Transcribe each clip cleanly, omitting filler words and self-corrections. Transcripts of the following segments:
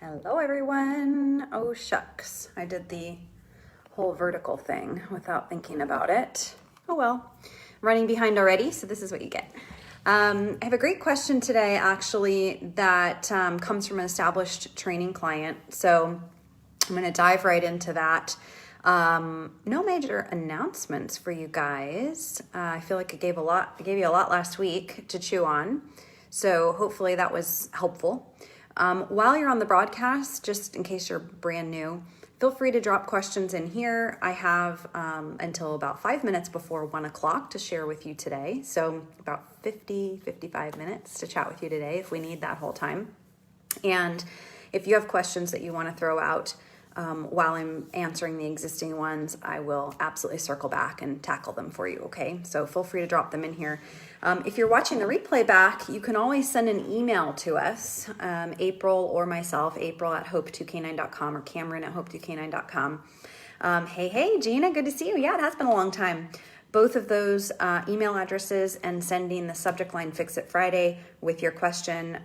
Hello everyone. Oh shucks, I did the whole vertical thing without thinking about it. Oh well, I'm running behind already, so this is what you get. I have a great question today actually that comes from an established training client. So I'm going to dive right into that. No major announcements for you guys. I feel like I gave you a lot last week to chew on. So hopefully that was helpful. While you're on the broadcast, just in case you're brand new, feel free to drop questions in here. I have until about 5 minutes before 1 o'clock to share with you today. So about 55 minutes to chat with you today if we need that whole time. And if you have questions that you want to throw out while I'm answering the existing ones, I will absolutely circle back and tackle them for you, okay? So feel free to drop them in here. If you're watching the replay back, you can always send an email to us, April or myself, april@hope2canine.com or Cameron@hope2canine.com. Hey, Gina, good to see you. Yeah, it has been a long time. Both of those email addresses and sending the subject line Fix It Friday with your question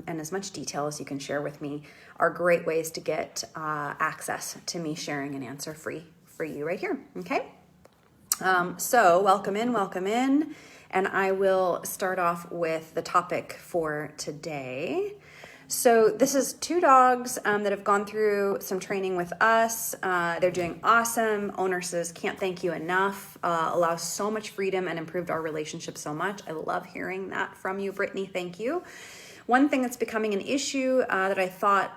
and as much detail as you can share with me are great ways to get access to me sharing an answer free for you right here, okay? So welcome in, and I will start off with the topic for today. So this is two dogs that have gone through some training with us. They're doing awesome. Owner says, can't thank you enough. Allows so much freedom and improved our relationship so much. I love hearing that from you, Brittany. Thank you. One thing that's becoming an issue that I thought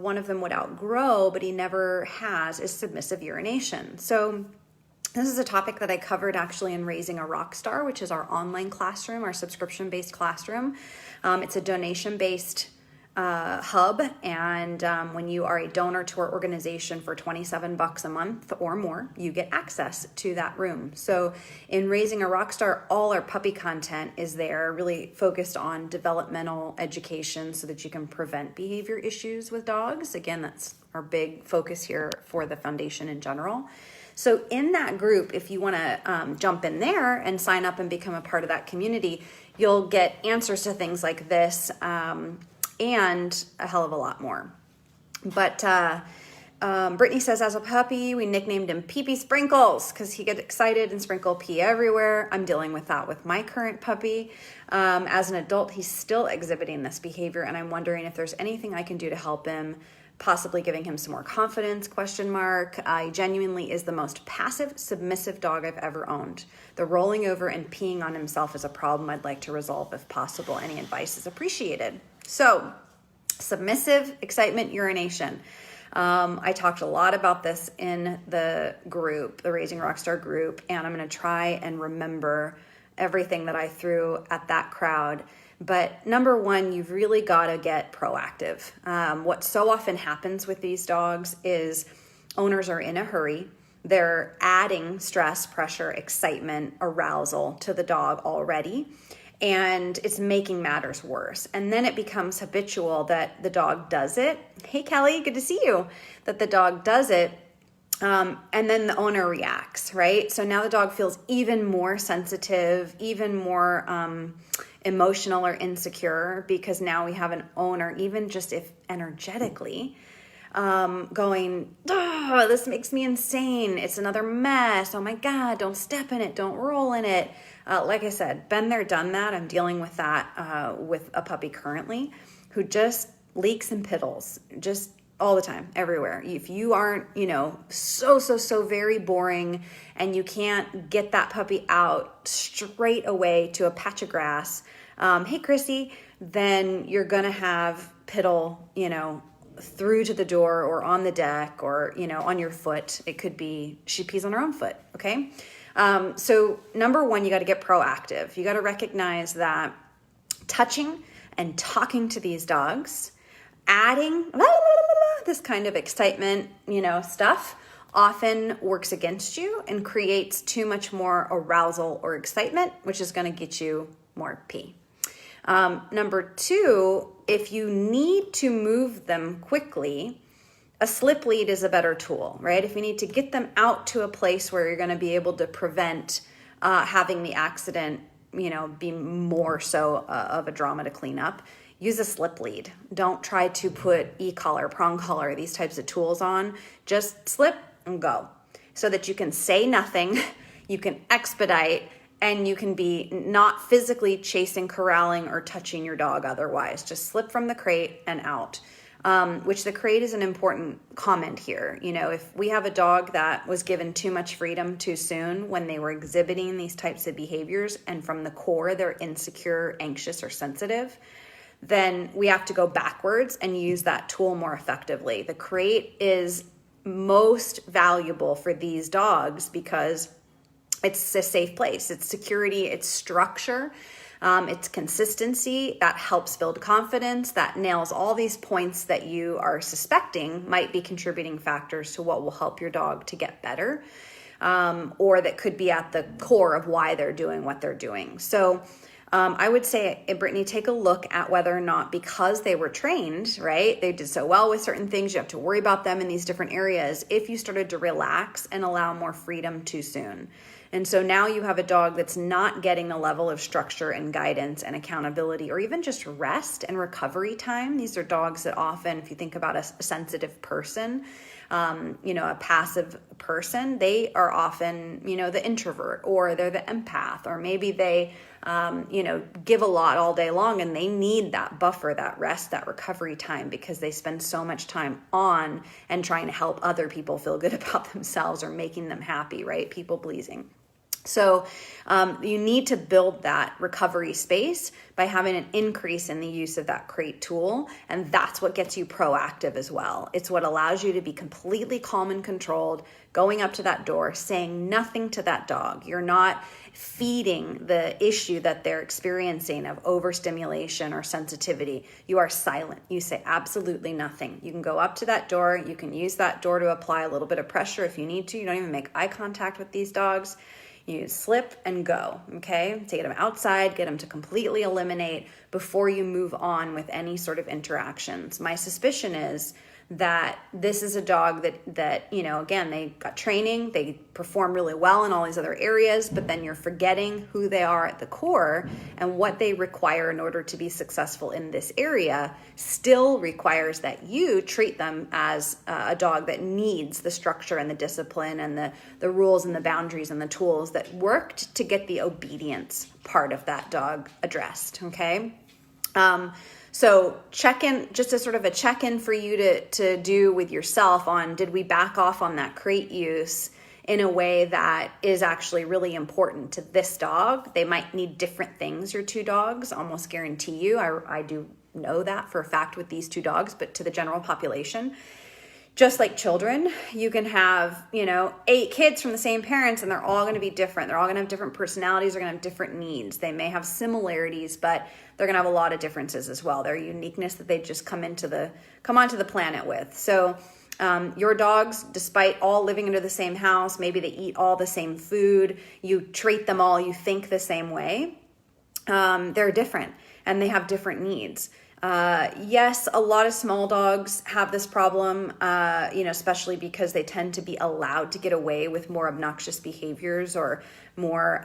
one of them would outgrow, but he never has, is submissive urination. So this is a topic that I covered actually in Raising a Rock Star, which is our online classroom, our subscription-based classroom. It's a donation-based hub, and when you are a donor to our organization for $27 a month or more, you get access to that room. So in Raising a Rockstar, all our puppy content is there, really focused on developmental education so that you can prevent behavior issues with dogs. Again, that's our big focus here for the foundation in general. So in that group, if you want to jump in there and sign up and become a part of that community, you'll get answers to things like this and a hell of a lot more. But Brittany says, as a puppy, we nicknamed him Pee-Pee Sprinkles because he gets excited and sprinkle pee everywhere. I'm dealing with that with my current puppy. As an adult, he's still exhibiting this behavior, and I'm wondering if there's anything I can do to help him, possibly giving him some more confidence, ? He genuinely is the most passive, submissive dog I've ever owned. The rolling over and peeing on himself is a problem I'd like to resolve if possible. Any advice is appreciated. So, submissive excitement urination. I talked a lot about this in the group, the Raising Rockstar group, and I'm going to try and remember everything that I threw at that crowd. But number one, you've really got to get proactive. What so often happens with these dogs is owners are in a hurry. They're adding stress, pressure, excitement, arousal to the dog already, and it's making matters worse. And then it becomes habitual that the dog does it. Hey, Kelly, good to see you. That the dog does it. And then the owner reacts, right? So now the dog feels even more sensitive, even more emotional or insecure, because now we have an owner, even just if energetically, going, oh, this makes me insane. It's another mess. Oh my God, don't step in it. Don't roll in it. Like I said, been there, done that. I'm dealing with that with a puppy currently who just leaks and piddles, just all the time, everywhere. If you aren't, so very boring and you can't get that puppy out straight away to a patch of grass, hey, Chrissy, then you're going to have piddle, through to the door or on the deck or, on your foot. It could be she pees on her own foot, okay? So number one, you got to get proactive. You got to recognize that touching and talking to these dogs, adding this kind of excitement, stuff often works against you and creates too much more arousal or excitement, which is going to get you more pee. Number two, if you need to move them quickly, a slip lead is a better tool, right? If you need to get them out to a place where you're going to be able to prevent having the accident, be more so of a drama to clean up, use a slip lead. Don't try to put e-collar, prong collar, these types of tools on. Just slip and go so that you can say nothing, you can expedite, and you can be not physically chasing, corralling, or touching your dog otherwise. Just slip from the crate and out. Which the crate is an important comment here. You know, if we have a dog that was given too much freedom too soon when they were exhibiting these types of behaviors, and from the core they're insecure, anxious, or sensitive, then we have to go backwards and use that tool more effectively. The crate is most valuable for these dogs because it's a safe place. It's security, it's structure. It's consistency that helps build confidence, that nails all these points that you are suspecting might be contributing factors to what will help your dog to get better, or that could be at the core of why they're doing what they're doing. So I would say, Brittany, take a look at whether or not, because they were trained, right? They did so well with certain things, you have to worry about them in these different areas, if you started to relax and allow more freedom too soon. And so now you have a dog that's not getting the level of structure and guidance and accountability, or even just rest and recovery time. These are dogs that often, if you think about a sensitive person, a passive person, they are often, the introvert, or they're the empath, or maybe they, give a lot all day long, and they need that buffer, that rest, that recovery time, because they spend so much time on and trying to help other people feel good about themselves or making them happy, right? People pleasing. So you need to build that recovery space by having an increase in the use of that crate tool. And that's what gets you proactive as well. It's what allows you to be completely calm and controlled, going up to that door, saying nothing to that dog. You're not feeding the issue that they're experiencing of overstimulation or sensitivity. You are silent. You say absolutely nothing. You can go up to that door. You can use that door to apply a little bit of pressure if you need to. You don't even make eye contact with these dogs. You slip and go, okay? To get them outside, get them to completely eliminate before you move on with any sort of interactions. My suspicion is that this is a dog that again, they got training, they perform really well in all these other areas, but then you're forgetting who they are at the core, and what they require in order to be successful in this area still requires that you treat them as a dog that needs the structure and the discipline and the rules and the boundaries and the tools that worked to get the obedience part of that dog addressed, okay? So check in, just a sort of a check-in for you to do with yourself on, did we back off on that crate use in a way that is actually really important to this dog? They might need different things, your two dogs, almost guarantee you. I do know that for a fact with these two dogs, but to the general population, just like children, you can have, 8 kids from the same parents, and they're all going to be different. They're all going to have different personalities. They're going to have different needs. They may have similarities, but they're going to have a lot of differences as well. Their uniqueness that they just come onto the planet with. So your dogs, despite all living under the same house, maybe they eat all the same food, you treat them all, you think the same way. They're different, and they have different needs. Yes, a lot of small dogs have this problem, especially because they tend to be allowed to get away with more obnoxious behaviors or more,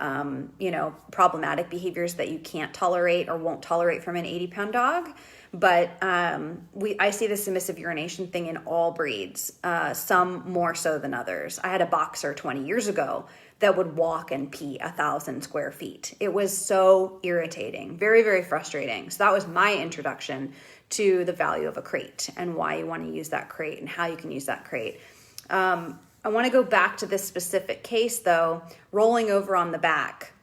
problematic behaviors that you can't tolerate or won't tolerate from an 80-pound dog. But I see the submissive urination thing in all breeds, some more so than others. I had a boxer 20 years ago that would walk and pee 1,000 square feet. It was so irritating, very, very frustrating. So that was my introduction to the value of a crate and why you want to use that crate and how you can use that crate. I want to go back to this specific case though, rolling over on the back.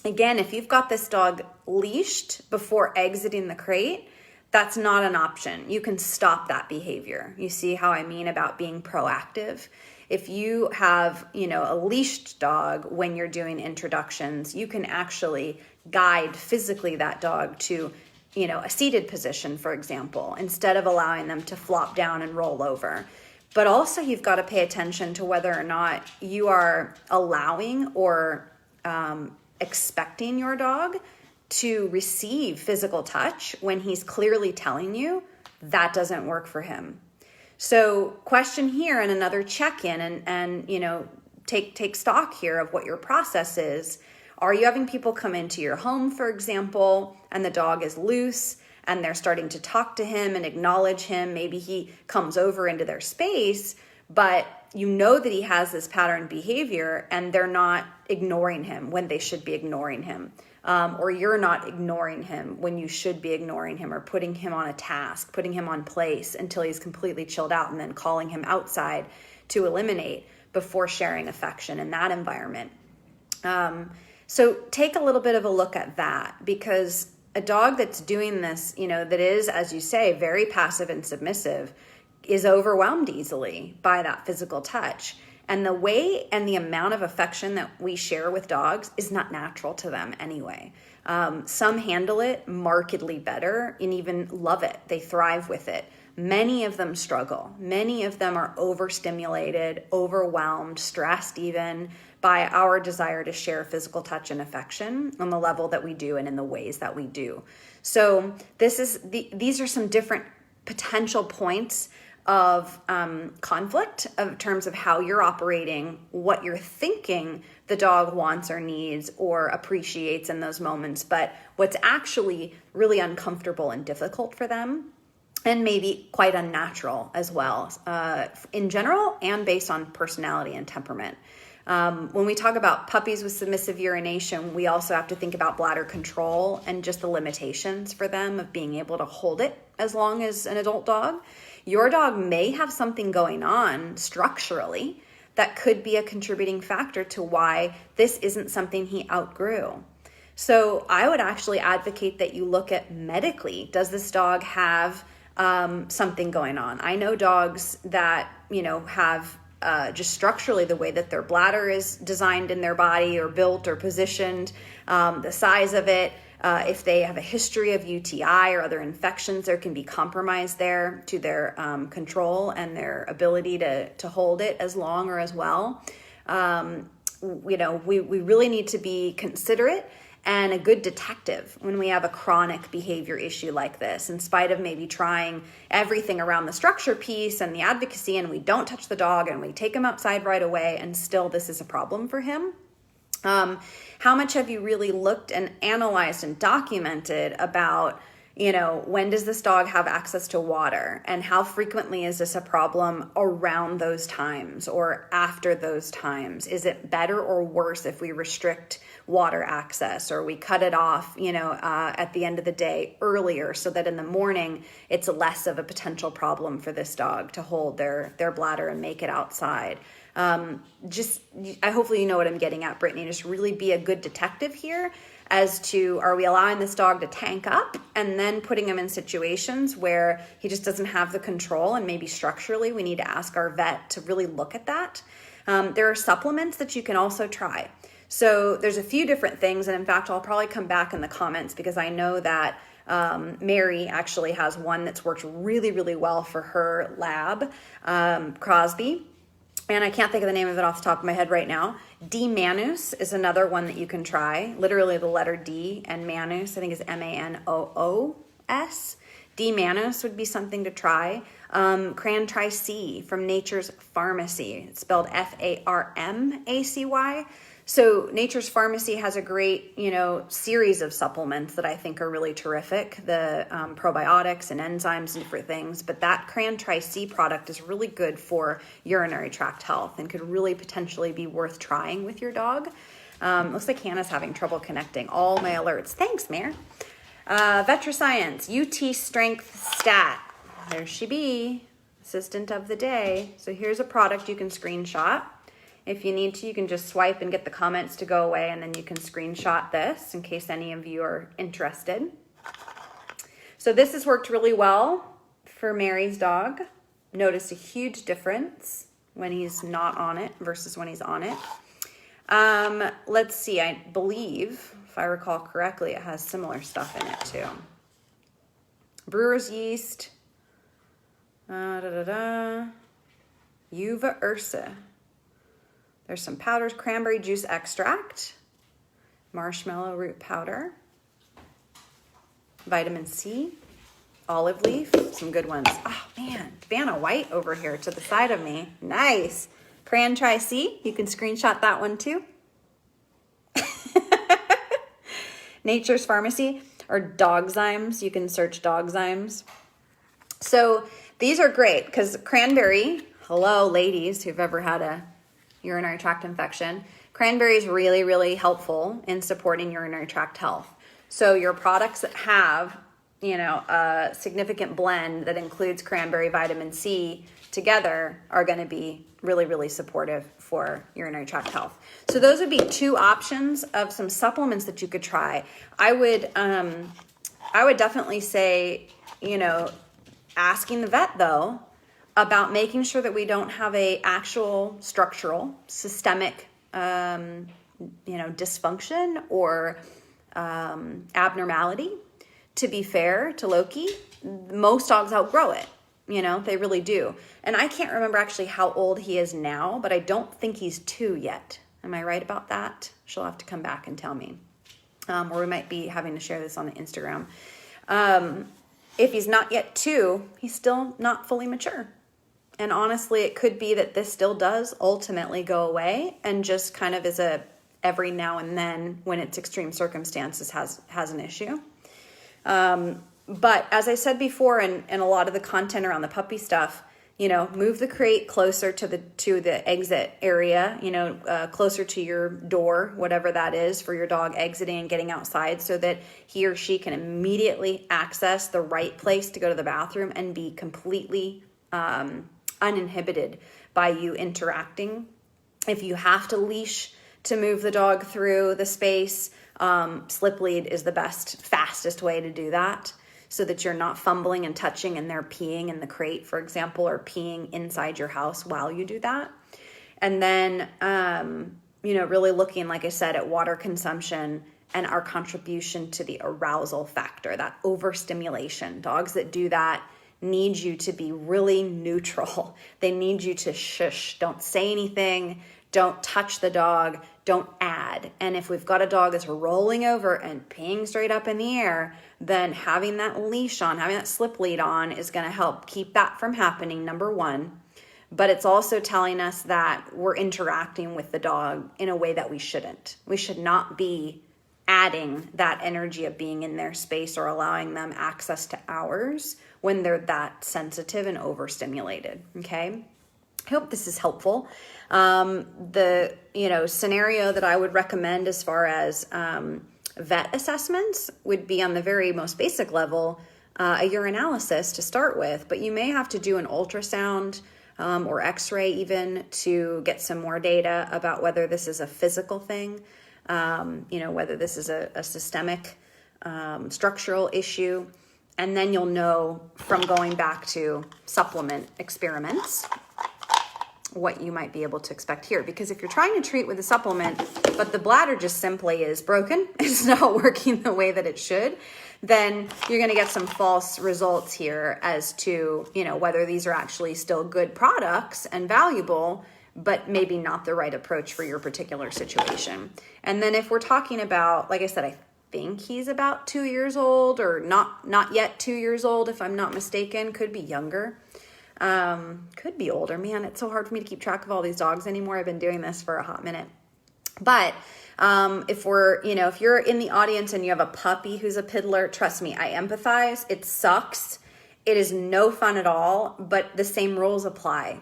Again, if you've got this dog leashed before exiting the crate, that's not an option. You can stop that behavior. You see how I mean about being proactive? If you have, a leashed dog when you're doing introductions, you can actually guide physically that dog to, a seated position, for example, instead of allowing them to flop down and roll over. But also you've got to pay attention to whether or not you are allowing or expecting your dog to receive physical touch when he's clearly telling you that doesn't work for him. So question here and another check-in and take stock here of what your process is. Are you having people come into your home, for example, and the dog is loose and they're starting to talk to him and acknowledge him. Maybe he comes over into their space, but you know that he has this pattern behavior and they're not ignoring him when they should be ignoring him. Or you're not ignoring him when you should be ignoring him, or putting him on a task, putting him on place until he's completely chilled out, and then calling him outside to eliminate before sharing affection in that environment. So take a little bit of a look at that, because a dog that's doing this, that is, as you say, very passive and submissive, is overwhelmed easily by that physical touch. And the way and the amount of affection that we share with dogs is not natural to them anyway. Some handle it markedly better and even love it. They thrive with it. Many of them struggle. Many of them are overstimulated, overwhelmed, stressed even by our desire to share physical touch and affection on the level that we do and in the ways that we do. So these are some different potential points of conflict in terms of how you're operating, what you're thinking the dog wants or needs or appreciates in those moments, but what's actually really uncomfortable and difficult for them, and maybe quite unnatural as well, in general and based on personality and temperament. When we talk about puppies with submissive urination, we also have to think about bladder control and just the limitations for them of being able to hold it as long as an adult dog. Your dog may have something going on structurally that could be a contributing factor to why this isn't something he outgrew. So I would actually advocate that you look at medically, does this dog have something going on? I know dogs that, have just structurally the way that their bladder is designed in their body or built or positioned, the size of it. If they have a history of UTI or other infections, there can be compromise there to their control and their ability to hold it as long or as well. We really need to be considerate and a good detective when we have a chronic behavior issue like this, in spite of maybe trying everything around the structure piece and the advocacy, and we don't touch the dog and we take him outside right away, and still this is a problem for him. How much have you really looked and analyzed and documented about, when does this dog have access to water, and how frequently is this a problem around those times or after those times? Is it better or worse if we restrict water access, or we cut it off, at the end of the day earlier, so that in the morning it's less of a potential problem for this dog to hold their bladder and make it outside? Hopefully you know what I'm getting at, Brittany. Just really be a good detective here as to, are we allowing this dog to tank up and then putting him in situations where he just doesn't have the control, and maybe structurally we need to ask our vet to really look at that. There are supplements that you can also try. So there's a few different things, and in fact, I'll probably come back in the comments because I know that Mary actually has one that's worked really, really well for her lab, Crosby. And I can't think of the name of it off the top of my head right now. D. Manus is another one that you can try. Literally the letter D, and Manus, I think, is Manous. D. Manus would be something to try. Cran Tri C from Nature's Pharmacy. It's spelled Farmacy. So Nature's Pharmacy has a great, series of supplements that I think are really terrific. The probiotics and enzymes and different things. But that Cran Tri C product is really good for urinary tract health and could really potentially be worth trying with your dog. Looks like Hannah's having trouble connecting all my alerts. Thanks, Mare. VetraScience, UT Strength Stat. There she be, assistant of the day. So here's a product you can screenshot. If you need to, you can just swipe and get the comments to go away, and then you can screenshot this in case any of you are interested. So this has worked really well for Mary's dog. Notice a huge difference when he's not on it versus when he's on it. Let's see, I believe, if I recall correctly, it has similar stuff in it too. Brewer's yeast, Uva ursa. There's some powders, cranberry juice extract, marshmallow root powder, vitamin C, olive leaf, some good ones. Oh man, Vanna White over here to the side of me. Nice. Cran Tri C, you can screenshot that one too. Nature's Pharmacy. or Dogzymes. You can search Dogzymes. So these are great because cranberry, hello ladies who've ever had a urinary tract infection, cranberry is really, really helpful in supporting urinary tract health. So your products that have, a significant blend that includes cranberry, vitamin C together are going to be really, really supportive for urinary tract health. So those would be two options of some supplements that you could try. I would definitely say, asking the vet though about making sure that we don't have a actual structural systemic dysfunction or abnormality. To be fair to Loki, most dogs outgrow it. They really do. And I can't remember actually how old he is now, but I don't think he's 2 yet. Am I right about that? She'll have to come back and tell me. Or we might be having to share this on the Instagram. If he's not yet 2, he's still not fully mature. And honestly, it could be that this still does ultimately go away and just kind of is a every now and then when it's extreme circumstances has an issue. But as I said before, and a lot of the content around the puppy stuff, move the crate closer to the exit area, closer to your door, whatever that is for your dog exiting and getting outside so that he or she can immediately access the right place to go to the bathroom and be completely uninhibited by you interacting. If you have to leash to move the dog through the space, slip lead is the fastest way to do that so that you're not fumbling and touching and they're peeing in the crate, for example, or peeing inside your house while you do that. And then, really looking, like I said, at water consumption and our contribution to the arousal factor, that overstimulation. Dogs that do that need you to be really neutral. They need you to shush. Don't say anything. Don't touch the dog. Don't add. And if we've got a dog that's rolling over and peeing straight up in the air, then having that leash on, having that slip lead on is going to help keep that from happening, number one. But it's also telling us that we're interacting with the dog in a way that we shouldn't. We should not be adding that energy of being in their space or allowing them access to ours when they're that sensitive and overstimulated, okay? I hope this is helpful. The scenario that I would recommend as far as vet assessments would be on the very most basic level, a urinalysis to start with, but you may have to do an ultrasound or x-ray even to get some more data about whether this is a physical thing, whether this is a systemic structural issue. And then you'll know from going back to supplement experiments what you might be able to expect here. Because if you're trying to treat with a supplement, but the bladder just simply is broken, it's not working the way that it should, then you're going to get some false results here as to, whether these are actually still good products and valuable, but maybe not the right approach for your particular situation. And then if we're talking about, like I said, I think he's about 2 years old or not yet 2 years old, if I'm not mistaken, could be younger. Could be older. Man, it's so hard for me to keep track of all these dogs anymore. I've been doing this for a hot minute. But if you're in the audience and you have a puppy who's a piddler, trust me, I empathize. It sucks. It is no fun at all, but the same rules apply.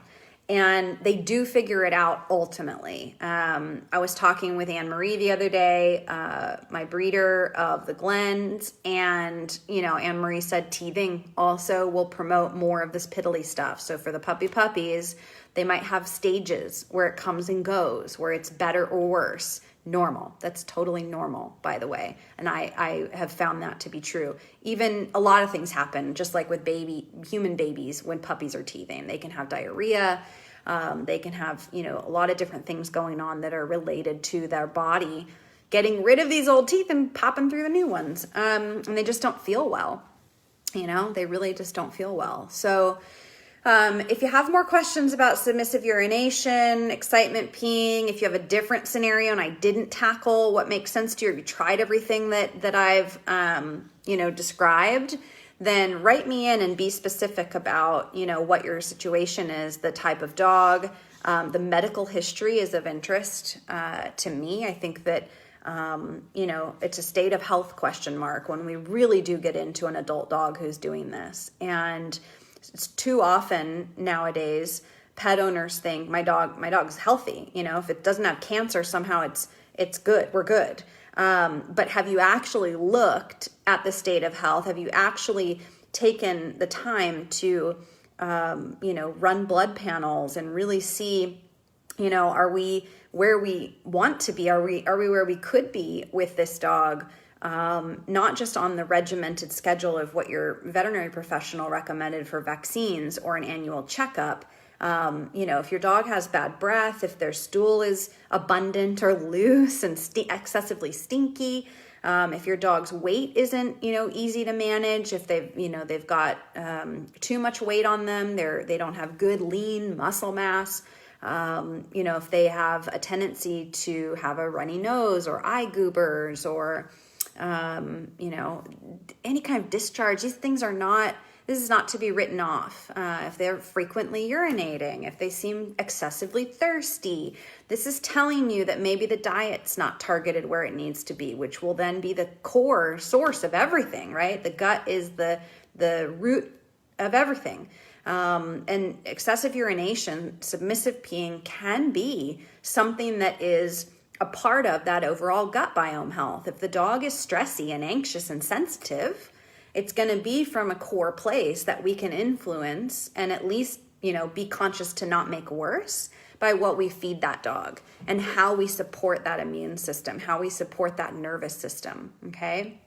And they do figure it out ultimately. I was talking with Anne-Marie the other day, my breeder of the Glens, and, Anne-Marie said teething also will promote more of this piddly stuff. So for the puppies, they might have stages where it comes and goes, where it's better or worse. Normal. That's totally normal, by the way. And I have found that to be true. Even a lot of things happen, just like with human babies when puppies are teething. They can have diarrhea. They can have, a lot of different things going on that are related to their body getting rid of these old teeth and popping through the new ones. And they just don't feel well. They really just don't feel well. So if you have more questions about submissive urination, excitement peeing, if you have a different scenario and I didn't tackle what makes sense to you, or you tried everything that I've, described, then write me in and be specific about, what your situation is, the type of dog. The medical history is of interest to me. I think that It's a state of health question mark when we really do get into an adult dog who's doing this. And it's too often nowadays, pet owners think my dog's healthy. If it doesn't have cancer, somehow it's good. We're good. But have you actually looked at the state of health? Have you actually taken the time to, run blood panels and really see, are we where we want to be? Are we where we could be with this dog? Not just on the regimented schedule of what your veterinary professional recommended for vaccines or an annual checkup. If your dog has bad breath, if their stool is abundant or loose and excessively stinky, if your dog's weight isn't, easy to manage, if they've got too much weight on them, they don't have good lean muscle mass, if they have a tendency to have a runny nose or eye goobers or, any kind of discharge, this is not to be written off. If they're frequently urinating, if they seem excessively thirsty, this is telling you that maybe the diet's not targeted where it needs to be, which will then be the core source of everything, right? The gut is the root of everything. And excessive urination, submissive peeing can be something that is a part of that overall gut biome health. If the dog is stressy and anxious and sensitive, it's going to be from a core place that we can influence and at least, be conscious to not make worse by what we feed that dog and how we support that immune system, how we support that nervous system. Okay.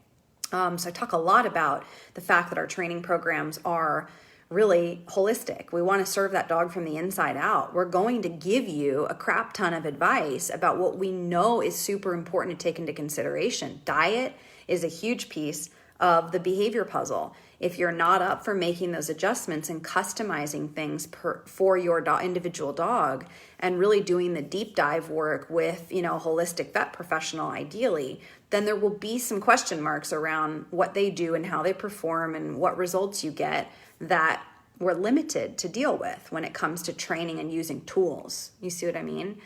So I talk a lot about the fact that our training programs are really holistic. We want to serve that dog from the inside out. We're going to give you a crap ton of advice about what we know is super important to take into consideration. Diet is a huge piece of the behavior puzzle. If you're not up for making those adjustments and customizing things for your individual dog and really doing the deep dive work with, a holistic vet professional ideally, then there will be some question marks around what they do and how they perform and what results you get that we're limited to deal with when it comes to training and using tools. You see what I mean?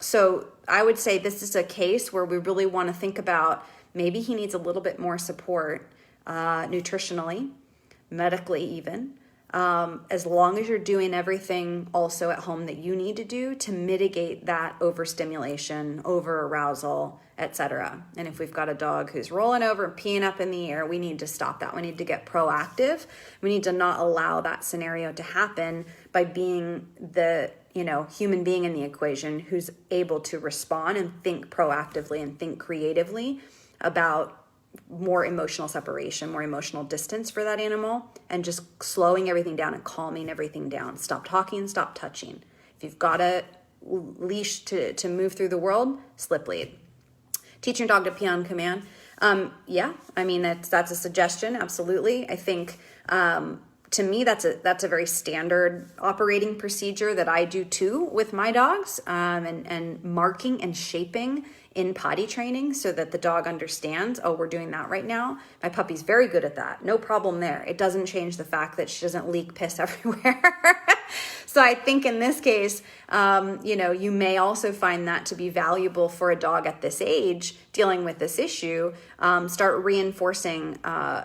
So I would say this is a case where we really want to think about maybe he needs a little bit more support nutritionally, medically even, as long as you're doing everything also at home that you need to do to mitigate that overstimulation, over-arousal, etc. And if we've got a dog who's rolling over and peeing up in the air, we need to stop that. We need to get proactive. We need to not allow that scenario to happen by being the human being in the equation who's able to respond and think proactively and think creatively about more emotional separation, more emotional distance for that animal, and just slowing everything down and calming everything down. Stop talking, stop touching. If you've got a leash to move through the world, slip lead. Teach your dog to pee on command. That's a suggestion, absolutely. I think to me that's a very standard operating procedure that I do too with my dogs, and marking and shaping in potty training so that the dog understands, oh, we're doing that right now. My puppy's very good at that. No problem there. It doesn't change the fact that she doesn't leak piss everywhere. So I think in this case, you may also find that to be valuable for a dog at this age dealing with this issue. Start reinforcing,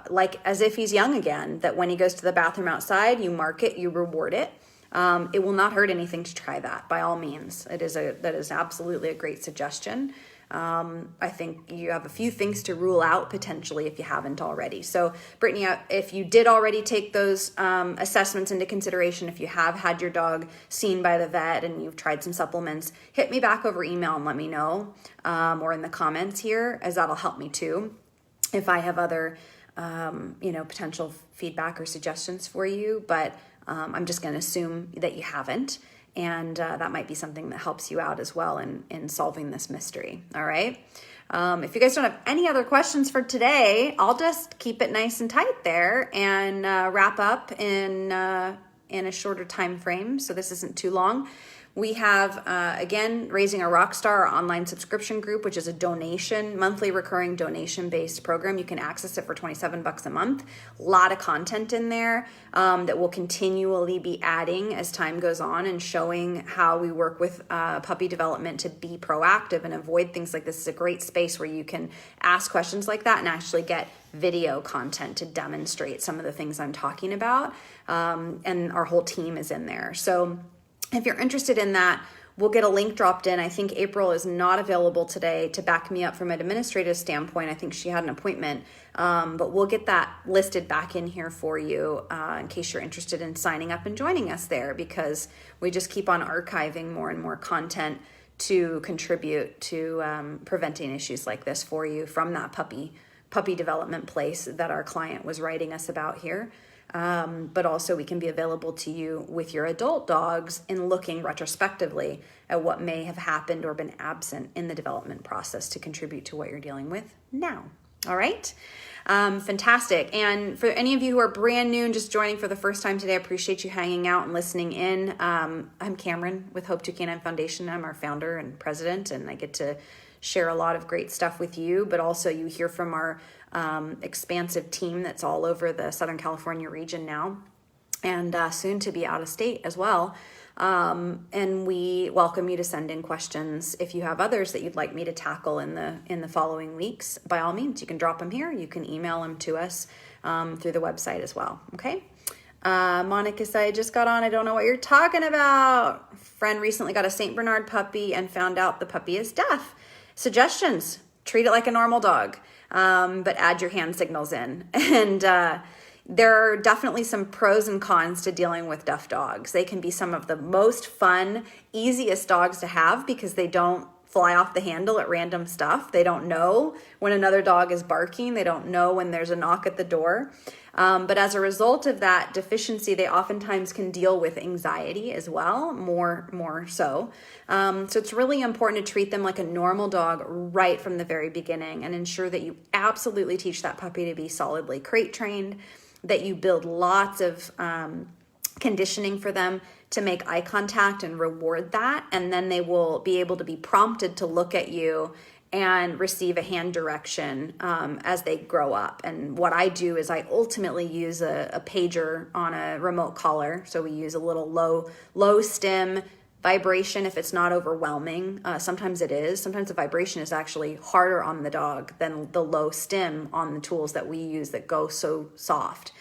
like as if he's young again, that when he goes to the bathroom outside, you mark it, you reward it. It will not hurt anything to try that by all means. That is absolutely a great suggestion. I think you have a few things to rule out potentially if you haven't already. So Brittany, if you did already take those assessments into consideration, if you have had your dog seen by the vet and you've tried some supplements, hit me back over email and let me know, or in the comments here, as that'll help me too. If I have other, potential feedback or suggestions for you, but I'm just going to assume that you haven't. And that might be something that helps you out as well in solving this mystery. All right. If you guys don't have any other questions for today, I'll just keep it nice and tight there and wrap up in a shorter time frame. So this isn't too long. We have, again, Raising a Rockstar, our online subscription group, which is a monthly recurring donation-based program. You can access it for $27 a month. A lot of content in there that we'll continually be adding as time goes on and showing how we work with puppy development to be proactive and avoid things like this. Is a great space where you can ask questions like that and actually get video content to demonstrate some of the things I'm talking about. And our whole team is in there. So if you're interested in that, we'll get a link dropped in. I think April is not available today to back me up from an administrative standpoint. I think she had an appointment, but we'll get that listed back in here for you in case you're interested in signing up and joining us there, because we just keep on archiving more and more content to contribute to preventing issues like this for you from that puppy development place that our client was writing us about here. But also we can be available to you with your adult dogs in looking retrospectively at what may have happened or been absent in the development process to contribute to what you're dealing with now. All right. Fantastic. And for any of you who are brand new and just joining for the first time today, I appreciate you hanging out and listening in. I'm Cameron with Hope to Canine Foundation. I'm our founder and president, and I get to share a lot of great stuff with you, but also you hear from our expansive team that's all over the Southern California region now, and soon to be out of state as well. And we welcome you to send in questions. If you have others that you'd like me to tackle in the following weeks, by all means, you can drop them here. You can email them to us through the website as well. Okay. Monica said, I just got on. I don't know what you're talking about. Friend recently got a Saint Bernard puppy and found out the puppy is deaf. Suggestions: treat it like a normal dog, but add your hand signals in. And there are definitely some pros and cons to dealing with deaf dogs. They can be some of the most fun, easiest dogs to have because they don't fly off the handle at random stuff. They don't know when another dog is barking. They don't know when there's a knock at the door. But as a result of that deficiency, they oftentimes can deal with anxiety as well, more so. So it's really important to treat them like a normal dog right from the very beginning and ensure that you absolutely teach that puppy to be solidly crate trained, that you build lots of conditioning for them to make eye contact and reward that. And then they will be able to be prompted to look at you and receive a hand direction as they grow up. And what I do is I ultimately use a pager on a remote collar. So we use a little low stim vibration if it's not overwhelming. Sometimes it is. Sometimes the vibration is actually harder on the dog than the low stim on the tools that we use that go so soft.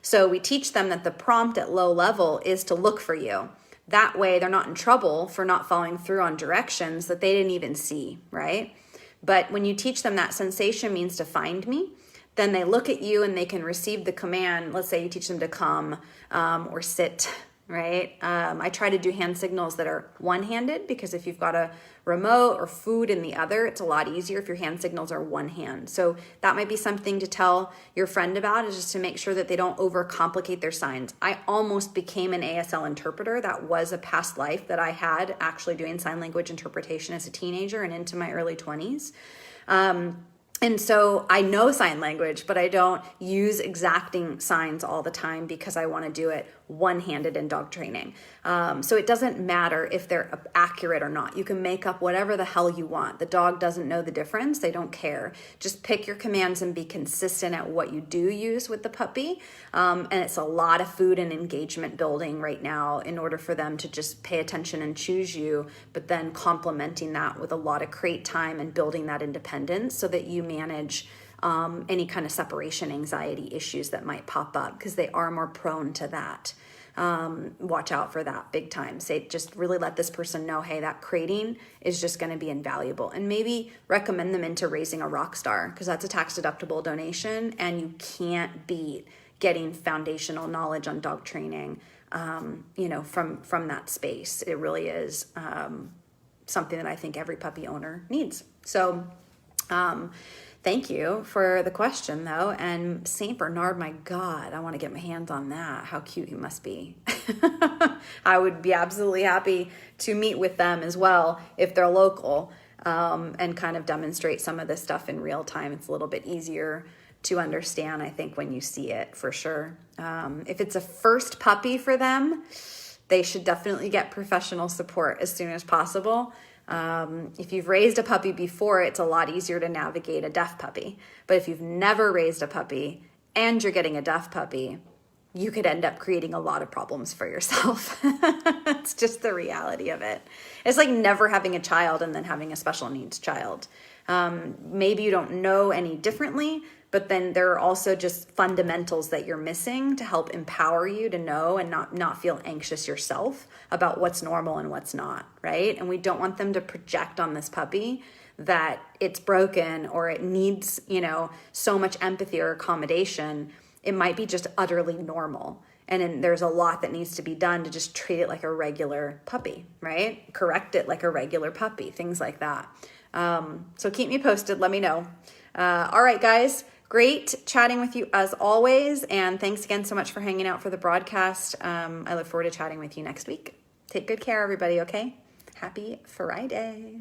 So we teach them that the prompt at low level is to look for you. That way they're not in trouble for not following through on directions that they didn't even see, right? But when you teach them that sensation means to find me, then they look at you and they can receive the command. Let's say you teach them to come or sit, right? I try to do hand signals that are one-handed because if you've got a remote or food in the other, it's a lot easier if your hand signals are one hand. So that might be something to tell your friend about, is just to make sure that they don't overcomplicate their signs. I almost became an ASL interpreter. That was a past life that I had actually doing sign language interpretation as a teenager and into my early 20s. And so I know sign language, but I don't use exacting signs all the time because I want to do it one-handed in dog training. So it doesn't matter if they're accurate or not. You can make up whatever the hell you want. The dog doesn't know the difference. They don't care. Just pick your commands and be consistent at what you do use with the puppy. And it's a lot of food and engagement building right now in order for them to just pay attention and choose you, but then complementing that with a lot of crate time and building that independence so that you manage any kind of separation anxiety issues that might pop up, because they are more prone to that. Watch out for that big time. Say, just really let this person know, hey, that crating is just going to be invaluable, and maybe recommend them into Raising a Rockstar, because that's a tax deductible donation and you can't beat getting foundational knowledge on dog training, from that space. It really is something that I think every puppy owner needs. So, thank you for the question, though. And Saint Bernard, my God, I want to get my hands on that. How cute he must be. I would be absolutely happy to meet with them as well if they're local, and kind of demonstrate some of this stuff in real time. It's a little bit easier to understand, I think, when you see it, for sure. If it's a first puppy for them, they should definitely get professional support as soon as possible. If you've raised a puppy before, it's a lot easier to navigate a deaf puppy. But if you've never raised a puppy and you're getting a deaf puppy, you could end up creating a lot of problems for yourself. It's just the reality of it. It's like never having a child and then having a special needs child. Maybe you don't know any differently, but then there are also just fundamentals that you're missing to help empower you to know and not feel anxious yourself about what's normal and what's not, right? And we don't want them to project on this puppy that it's broken or it needs, so much empathy or accommodation. It might be just utterly normal. And then there's a lot that needs to be done to just treat it like a regular puppy, right? Correct it like a regular puppy, things like that. So keep me posted. Let me know. All right, guys. Great chatting with you as always. And thanks again so much for hanging out for the broadcast. I look forward to chatting with you next week. Take good care, everybody, okay? Happy Friday.